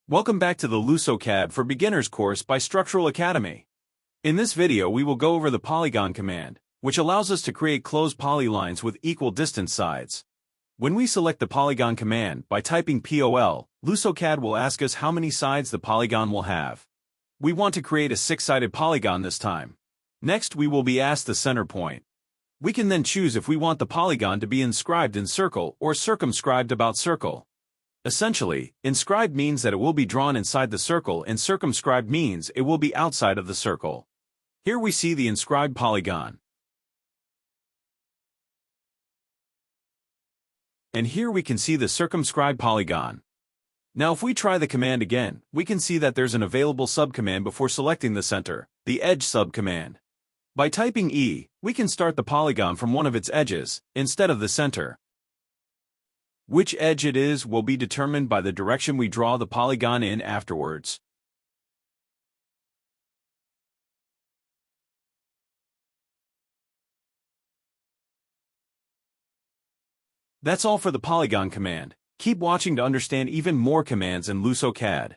Welcome back to the LusoCAD for Beginners course by Structural Academy. In this video we will go over the Polygon command, which allows us to create closed polylines with equal distance sides. When we select the Polygon command by typing POL, LusoCAD will ask us how many sides the polygon will have. We want to create a 6-sided polygon this time. Next we will be asked the center point. We can then choose if we want the polygon to be inscribed in circle or circumscribed about circle. Essentially, inscribed means that it will be drawn inside the circle and circumscribed means it will be outside of the circle. Here we see the inscribed polygon. And here we can see the circumscribed polygon. Now if we try the command again, we can see that there's an available subcommand before selecting the center, the edge subcommand. By typing E, we can start the polygon from one of its edges, instead of the center. Which edge it is will be determined by the direction we draw the polygon in afterwards. That's all for the Polygon command. Keep watching to understand even more commands in LusoCAD.